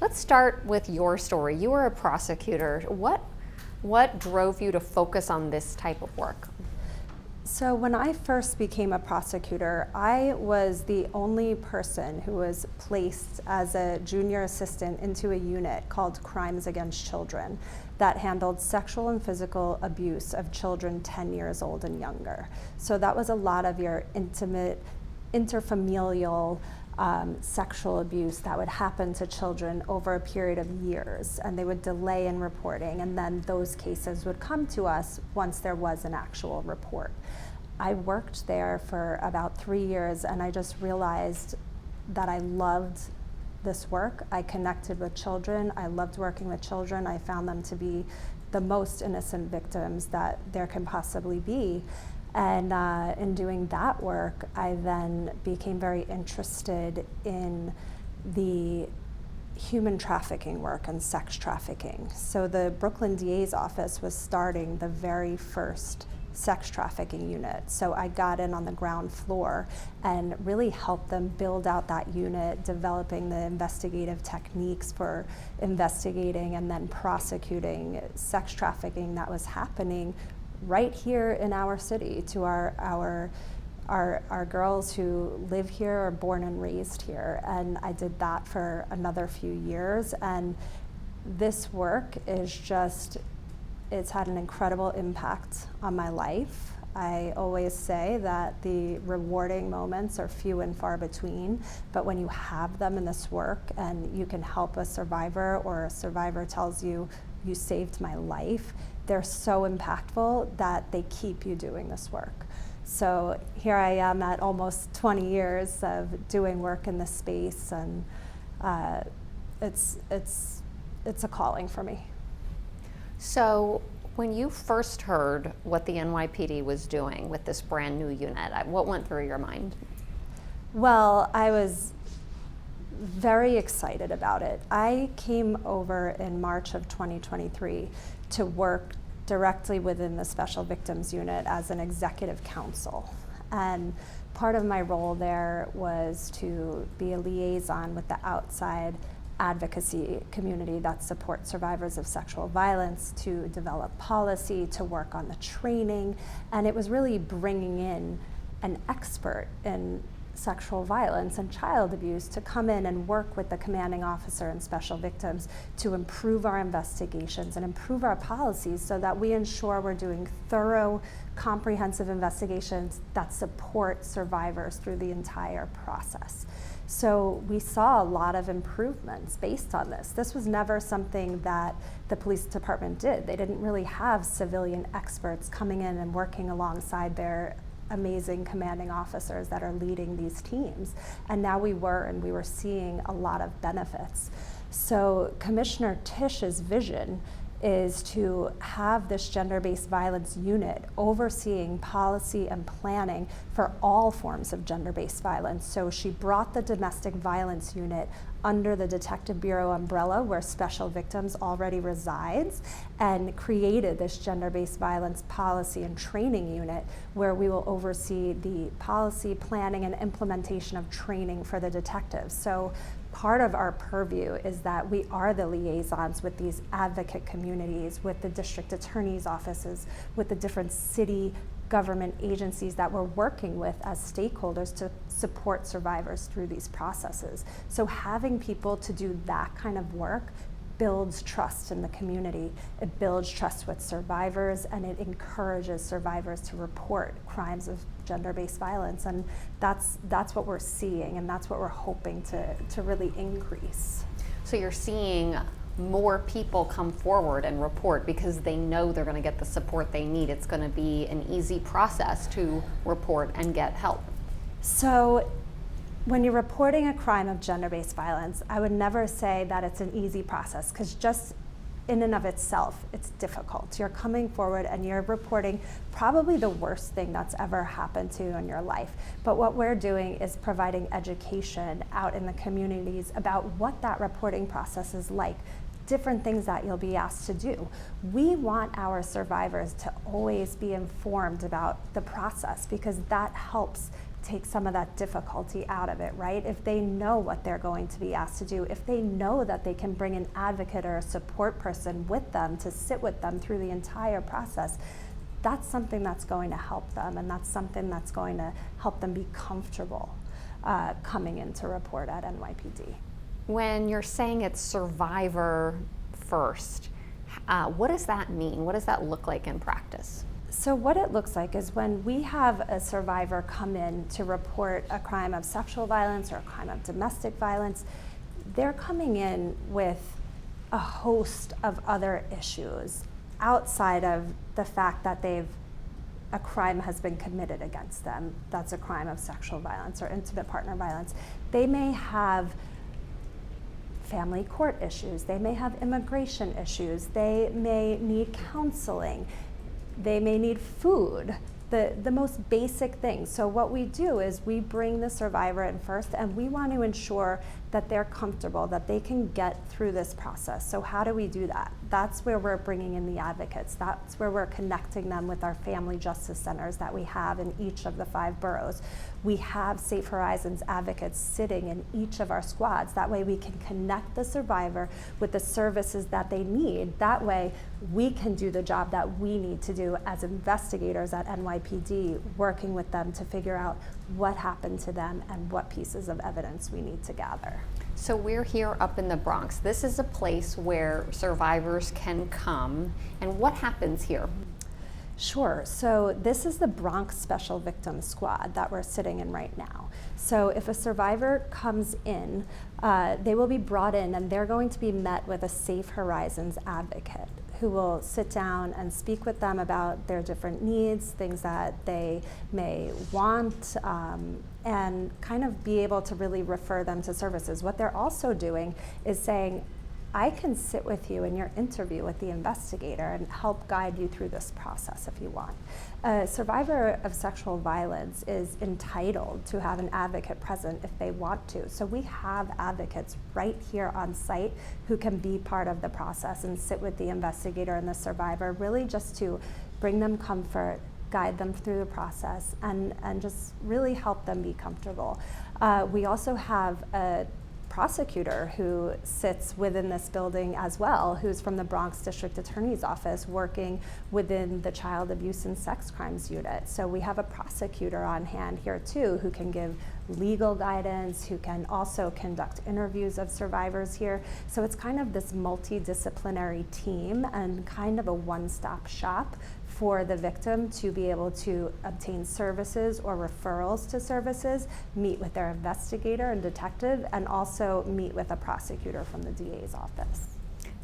Let's start with your story. You were a prosecutor. What drove you to focus on this type of work? So when I first became a prosecutor, I was the only person who was placed as a junior assistant into a unit called Crimes Against Children that handled sexual and physical abuse of children 10 years old and younger. So that was a lot of your intimate, interfamilial sexual abuse that would happen to children over a period of years, and they would delay in reporting, and then those cases would come to us once there was an actual report. I worked there for about 3 years, and I just realized that I loved this work. I connected with children. I loved working with children. I found them to be the most innocent victims that there can possibly be. And in doing that work, I then became very interested in the human trafficking work and sex trafficking. So the Brooklyn DA's office was starting the very first sex trafficking unit. So I got in on the ground floor and really helped them build out that unit, developing the investigative techniques for investigating and then prosecuting sex trafficking that was happening right here in our city to our girls who live here or born and raised here. And I did that for another few years. And this work is just, it's had an incredible impact on my life. I always say that the rewarding moments are few and far between, but when you have them in this work and you can help a survivor, or a survivor tells you, "You saved my life," they're so impactful that they keep you doing this work. So here I am at almost 20 years of doing work in this space, and it's a calling for me. So when you first heard what the NYPD was doing with this brand new unit, what went through your mind? Well, I was very excited about it. I came over in March of 2023 to work directly within the Special Victims Unit as an executive counsel. And part of my role there was to be a liaison with the outside advocacy community that supports survivors of sexual violence, to develop policy, to work on the training. And it was really bringing in an expert in sexual violence and child abuse to come in and work with the commanding officer and special victims to improve our investigations and improve our policies so that we ensure we're doing thorough, comprehensive investigations that support survivors through the entire process. So we saw a lot of improvements based on this. This was never something that the police department did. They didn't really have civilian experts coming in and working alongside their amazing commanding officers that are leading these teams. And now we were seeing a lot of benefits. So Commissioner Tisch's vision is to have this gender-based violence unit overseeing policy and planning for all forms of gender-based violence. So she brought the domestic violence unit under the Detective Bureau umbrella, where Special Victims already resides, and created this gender-based violence policy and training unit where we will oversee the policy, planning, and implementation of training for the detectives. So part of our purview is that we are the liaisons with these advocate communities, with the district attorney's offices, with the different city government agencies that we're working with as stakeholders to support survivors through these processes. So having people to do that kind of work builds trust in the community. It builds trust with survivors, and it encourages survivors to report crimes of gender-based violence. And that's what we're seeing, and that's what we're hoping to really increase. So you're seeing more people come forward and report because they know they're going to get the support they need. It's going to be an easy process to report and get help. So when you're reporting a crime of gender-based violence, I would never say that it's an easy process, because just in and of itself, it's difficult. You're coming forward and you're reporting probably the worst thing that's ever happened to you in your life. But what we're doing is providing education out in the communities about what that reporting process is like, different things that you'll be asked to do. We want our survivors to always be informed about the process, because that helps take some of that difficulty out of it, right? If they know what they're going to be asked to do, if they know that they can bring an advocate or a support person with them to sit with them through the entire process, that's something that's going to help them, and that's something that's going to help them be comfortable coming in to report at NYPD. When you're saying it's survivor first, what does that mean? What does that look like in practice? So what it looks like is when we have a survivor come in to report a crime of sexual violence or a crime of domestic violence, they're coming in with a host of other issues outside of the fact that a crime has been committed against them. That's a crime of sexual violence or intimate partner violence. They may have family court issues, they may have immigration issues, they may need counseling, they may need food, the most basic things. So what we do is we bring the survivor in first, and we want to ensure that they're comfortable, that they can get through this process. So how do we do that? That's where we're bringing in the advocates. That's where we're connecting them with our family justice centers that we have in each of the 5 boroughs. We have Safe Horizons advocates sitting in each of our squads. That way we can connect the survivor with the services that they need. That way we can do the job that we need to do as investigators at NYPD, working with them to figure out what happened to them and what pieces of evidence we need to gather. So we're here up in the Bronx. This is a place where survivors can come. And what happens here? Sure. So this is the Bronx Special Victims Squad that we're sitting in right now. So if a survivor comes in, they will be brought in and they're going to be met with a Safe Horizons advocate who will sit down and speak with them about their different needs, things that they may want, and kind of be able to really refer them to services. What they're also doing is saying, I can sit with you in your interview with the investigator and help guide you through this process if you want. A survivor of sexual violence is entitled to have an advocate present if they want to. So we have advocates right here on site who can be part of the process and sit with the investigator and the survivor, really just to bring them comfort, guide them through the process, and just really help them be comfortable. We also have a prosecutor who sits within this building as well, who's from the Bronx District Attorney's Office working within the Child Abuse and Sex Crimes Unit. So we have a prosecutor on hand here too who can give legal guidance, who can also conduct interviews of survivors here. So it's kind of this multidisciplinary team and kind of a one-stop shop for the victim to be able to obtain services or referrals to services, meet with their investigator and detective, and also meet with a prosecutor from the DA's office.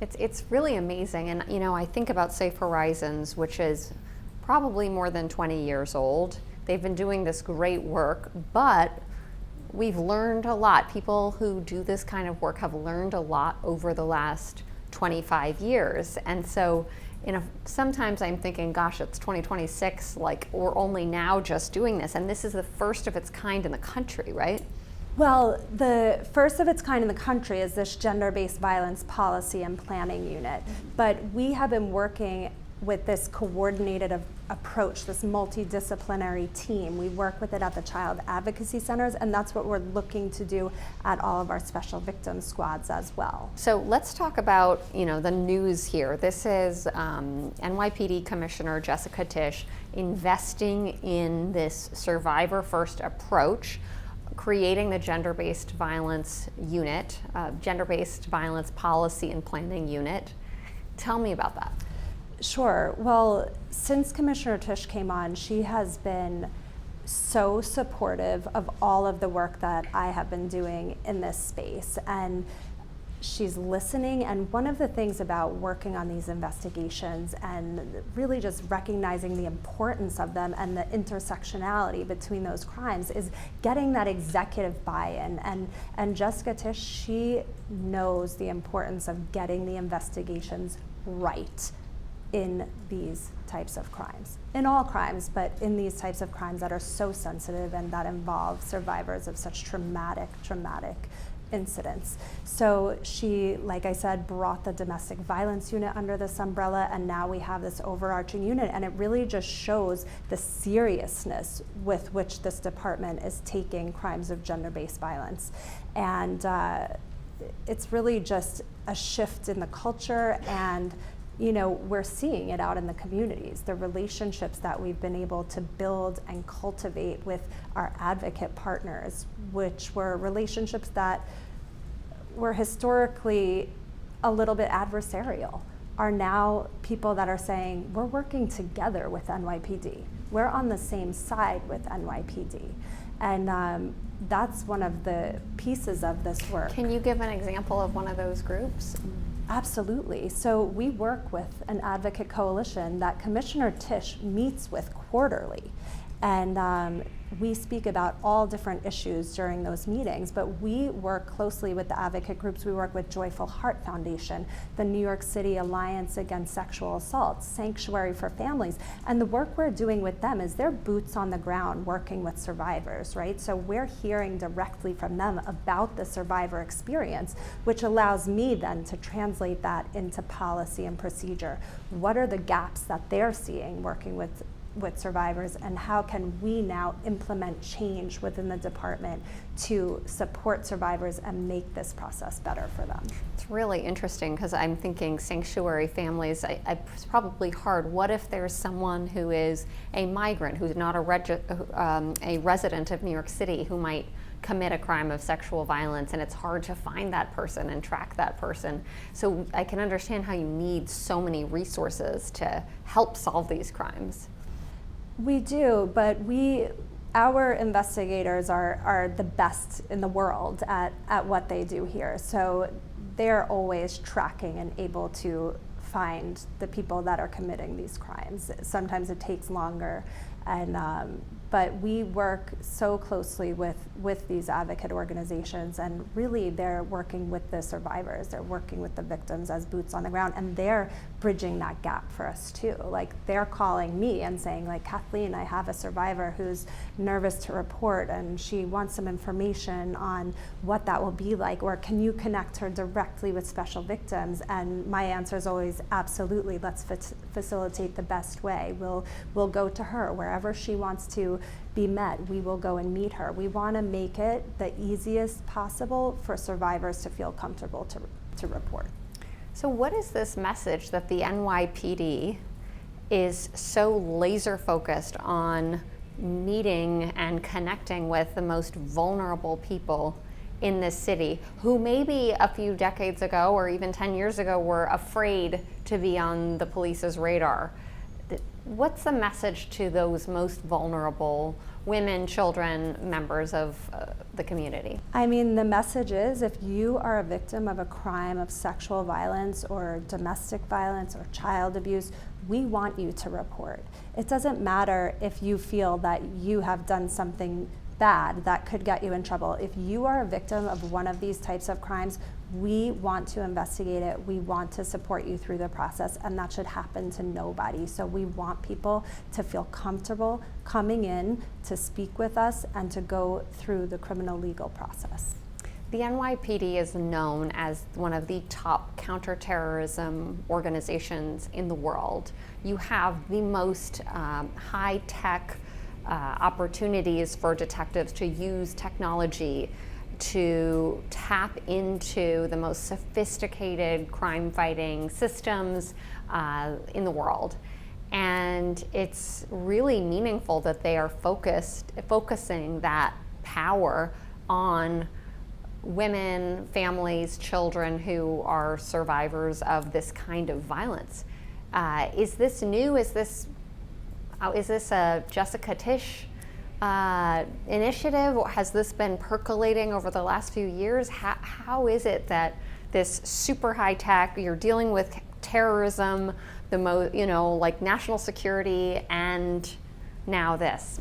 It's really amazing. And you know, I think about Safe Horizons, which is probably more than 20 years old. They've been doing this great work, but we've learned a lot. People who do this kind of work have learned a lot over the last 25 years. And so, you know, sometimes I'm thinking, gosh, it's 2026, like we're only now just doing this, and this is the first of its kind in the country, right? Well, the first of its kind in the country is this gender-based violence policy and planning unit, but we have been working with this coordinated approach, this multidisciplinary team. We work with it at the child advocacy centers, and that's what we're looking to do at all of our special victims squads as well. So let's talk about, you know, the news here. This is NYPD Commissioner Jessica Tisch investing in this survivor-first approach, creating the gender-based violence unit, gender-based violence policy and planning unit. Tell me about that. Sure. Well, since Commissioner Tisch came on, she has been so supportive of all of the work that I have been doing in this space. And she's listening. And one of the things about working on these investigations and really just recognizing the importance of them and the intersectionality between those crimes is getting that executive buy-in. And Jessica Tisch, she knows the importance of getting the investigations right in these types of crimes, in all crimes, but in these types of crimes that are so sensitive and that involve survivors of such traumatic incidents. So she, like I said, brought the domestic violence unit under this umbrella, and now we have this overarching unit, and it really just shows the seriousness with which this department is taking crimes of gender-based violence. And it's really just a shift in the culture, and we're seeing it out in the communities, the relationships that we've been able to build and cultivate with our advocate partners, which were relationships that were historically a little bit adversarial, are now people that are saying, we're working together with NYPD. We're on the same side with NYPD. And that's one of the pieces of this work. Can you give an example of one of those groups? Absolutely. So we work with an advocate coalition that Commissioner Tisch meets with quarterly. And we speak about all different issues during those meetings, but we work closely with the advocate groups. We work with Joyful Heart Foundation, the New York City Alliance Against Sexual Assault, Sanctuary for Families. And the work we're doing with them is they're boots on the ground working with survivors, right? So we're hearing directly from them about the survivor experience, which allows me then to translate that into policy and procedure. What are the gaps that they're seeing working with survivors, and how can we now implement change within the department to support survivors and make this process better for them? It's really interesting because I'm thinking sanctuary families, it's probably hard. What if there's someone who is a migrant, who's not a resident of New York City, who might commit a crime of sexual violence, and it's hard to find that person and track that person. So I can understand how you need so many resources to help solve these crimes. We do, but our investigators are the best in the world at what they do here. So they're always tracking and able to find the people that are committing these crimes. Sometimes it takes longer, but we work so closely with these advocate organizations, and really they're working with the survivors, they're working with the victims as boots on the ground, and they're bridging that gap for us too. Like, they're calling me and saying, like, Kathleen, I have a survivor who's nervous to report and she wants some information on what that will be like, or can you connect her directly with special victims? And my answer is always, absolutely, let's facilitate the best way. We'll go to her wherever she wants to be met. We will go and meet her. We want to make it the easiest possible for survivors to feel comfortable to report. So what is this message that the NYPD is so laser focused on meeting and connecting with the most vulnerable people in this city, who maybe a few decades ago or even 10 years ago were afraid to be on the police's radar? What's the message to those most vulnerable women, children, members of the community? I mean, the message is, if you are a victim of a crime of sexual violence or domestic violence or child abuse, we want you to report. It doesn't matter if you feel that you have done something bad that could get you in trouble. If you are a victim of one of these types of crimes, we want to investigate it. We want to support you through the process, and that should happen to nobody. So we want people to feel comfortable coming in to speak with us and to go through the criminal legal process. The NYPD is known as one of the top counterterrorism organizations in the world. You have the most high-tech opportunities for detectives to use technology to tap into the most sophisticated crime-fighting systems in the world. And it's really meaningful that they are focusing that power on women, families, children who are survivors of this kind of violence. Is this new? Is this a Jessica Tisch initiative, or has this been percolating over the last few years? How is it that this super high tech, you're dealing with terrorism, like national security, and now this?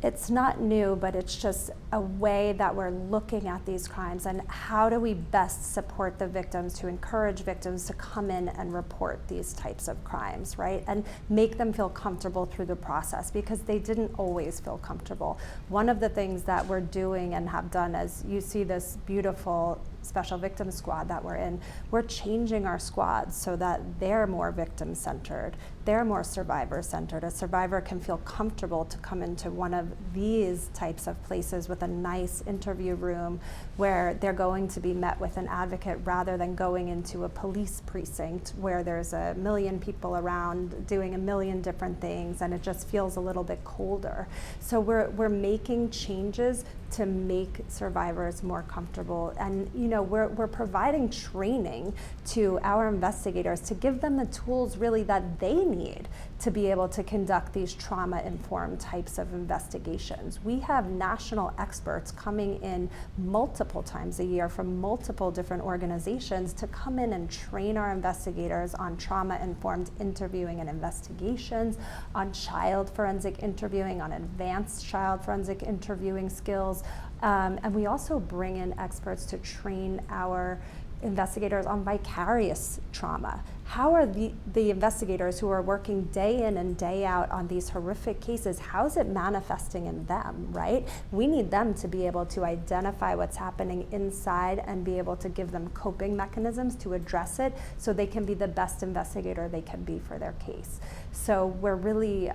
It's not new, but it's just a way that we're looking at these crimes and how do we best support the victims to encourage victims to come in and report these types of crimes, right? And make them feel comfortable through the process, because they didn't always feel comfortable. One of the things that we're doing and have done, as you see this beautiful special victim squad that we're in, we're changing our squads so that they're more victim-centered, they're more survivor-centered. A survivor can feel comfortable to come into one of these types of places with a nice interview room where they're going to be met with an advocate, rather than going into a police precinct where there's a million people around doing a million different things and it just feels a little bit colder. So we're making changes to make survivors more comfortable. And we're providing training to our investigators to give them the tools really that they need to be able to conduct these trauma-informed types of investigations. We have national experts coming in multiple times a year from multiple different organizations to come in and train our investigators on trauma-informed interviewing and investigations, on child forensic interviewing, on advanced child forensic interviewing skills. And we also bring in experts to train our investigators on vicarious trauma. How are the investigators who are working day in and day out on these horrific cases, how is it manifesting in them, right? We need them to be able to identify what's happening inside and be able to give them coping mechanisms to address it so they can be the best investigator they can be for their case. So we're really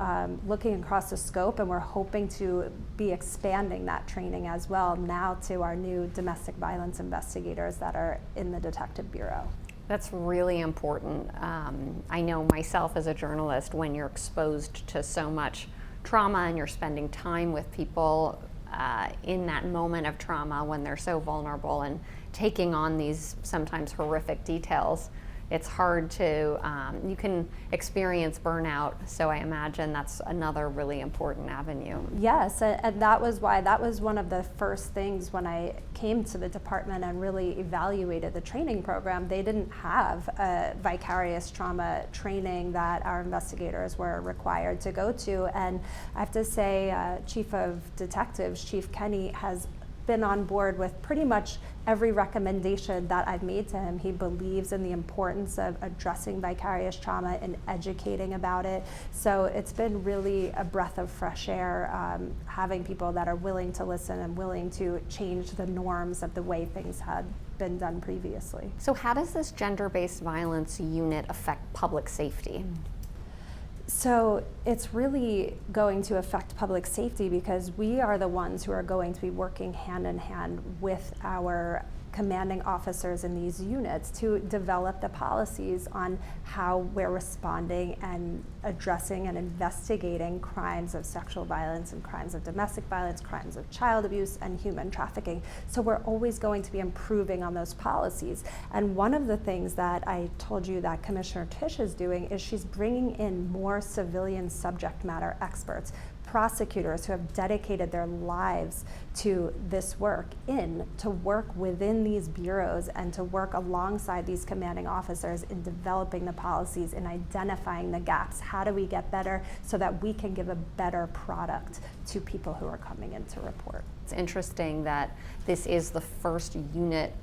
looking across the scope, and we're hoping to be expanding that training as well now to our new domestic violence investigators that are in the Detective Bureau. That's really important. I know myself as a journalist, when you're exposed to so much trauma and you're spending time with people in that moment of trauma when they're so vulnerable and taking on these sometimes horrific details, it's hard to, you can experience burnout, so I imagine that's another really important avenue. Yes, and that was why, that was one of the first things when I came to the department and really evaluated the training program. They didn't have a vicarious trauma training that our investigators were required to go to, and I have to say, Chief of Detectives, Chief Kenny, has been on board with pretty much every recommendation that I've made to him. He believes in the importance of addressing vicarious trauma and educating about it. So it's been really a breath of fresh air, having people that are willing to listen and willing to change the norms of the way things had been done previously. So how does this gender-based violence unit affect public safety? So it's really going to affect public safety because we are the ones who are going to be working hand in hand with our commanding officers in these units to develop the policies on how we're responding and addressing and investigating crimes of sexual violence and crimes of domestic violence, crimes of child abuse, and human trafficking. So we're always going to be improving on those policies. And one of the things that I told you that Commissioner Tisch is doing is she's bringing in more civilian subject matter experts, prosecutors who have dedicated their lives to this work to work within these bureaus and to work alongside these commanding officers in developing the policies and identifying the gaps. How do we get better so that we can give a better product to people who are coming in to report? It's interesting that this is the first unit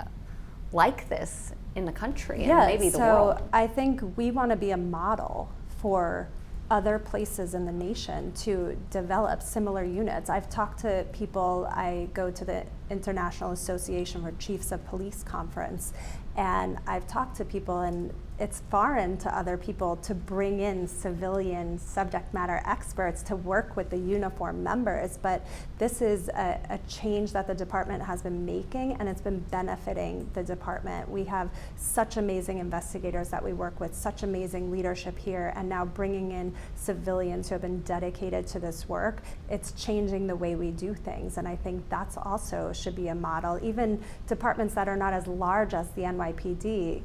like this in the country and maybe the world. So I think we want to be a model for other places in the nation to develop similar units. I've talked to people, I go to the International Association for Chiefs of Police conference, and I've talked to people, and it's foreign to other people to bring in civilian subject matter experts to work with the uniformed members, but this is a change that the department has been making, and it's been benefiting the department. We have such amazing investigators that we work with, such amazing leadership here, and now bringing in civilians who have been dedicated to this work, it's changing the way we do things, and I think that's also should be a model. Even departments that are not as large as the NYPD,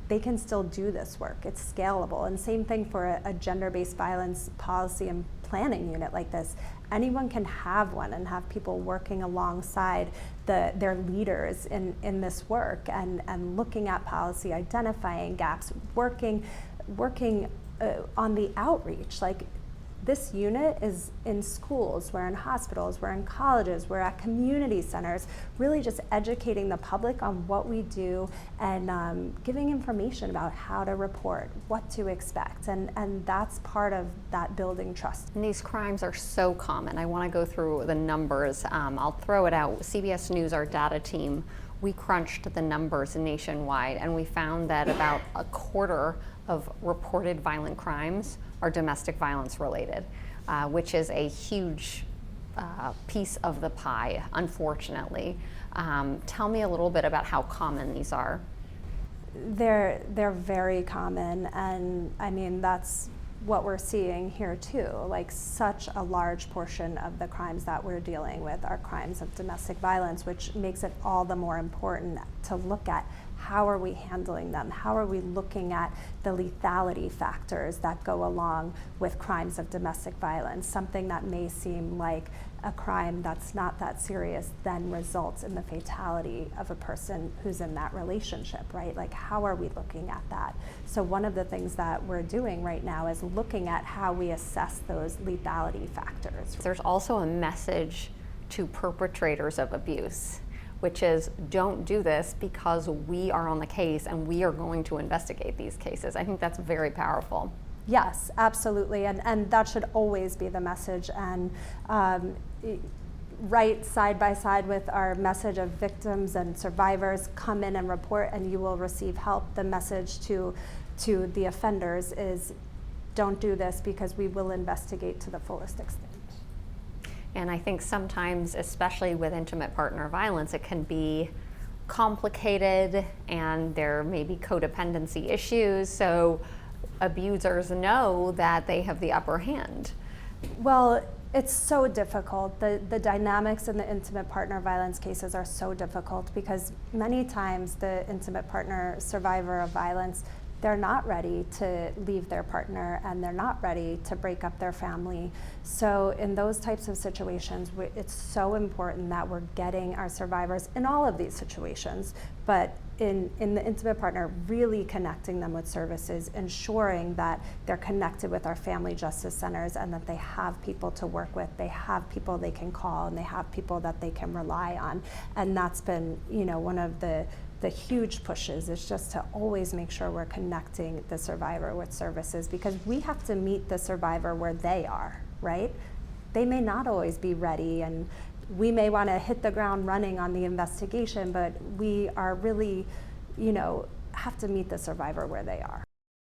they can still do this work. It's scalable. And same thing for a gender-based violence policy and planning unit like this. Anyone can have one and have people working alongside their leaders in this work and looking at policy, identifying gaps, working on the outreach. Like, this unit is in schools, we're in hospitals, we're in colleges, we're at community centers, really just educating the public on what we do and giving information about how to report, what to expect, and that's part of that building trust. And these crimes are so common. I want to go through the numbers. I'll throw it out. CBS News, our data team, we crunched the numbers nationwide, and we found that about a quarter of reported violent crimes are domestic violence related, which is a huge piece of the pie, unfortunately. Tell me a little bit about how common these are. They're very common, and I mean, that's what we're seeing here too. Like, such a large portion of the crimes that we're dealing with are crimes of domestic violence, which makes it all the more important to look at how are we handling them? How are we looking at the lethality factors that go along with crimes of domestic violence? Something that may seem like a crime that's not that serious then results in the fatality of a person who's in that relationship, right? Like, how are we looking at that? So one of the things that we're doing right now is looking at how we assess those lethality factors. There's also a message to perpetrators of abuse, which is, don't do this because we are on the case and we are going to investigate these cases. I think that's very powerful. Yes, absolutely, and that should always be the message. And right side by side with our message of victims and survivors, come in and report and you will receive help. The message to the offenders is, don't do this because we will investigate to the fullest extent. And I think sometimes, especially with intimate partner violence, it can be complicated and there may be codependency issues. So abusers know that they have the upper hand. Well, it's so difficult. The dynamics in the intimate partner violence cases are so difficult because many times the intimate partner survivor of violence, they're not ready to leave their partner and they're not ready to break up their family. So in those types of situations, it's so important that we're getting our survivors in all of these situations, but in the intimate partner, really connecting them with services, ensuring that they're connected with our family justice centers and that they have people to work with, they have people they can call, and they have people that they can rely on. And that's been, one of the huge pushes, is just to always make sure we're connecting the survivor with services, because we have to meet the survivor where they are, right? They may not always be ready, and we may want to hit the ground running on the investigation, but we are really, have to meet the survivor where they are.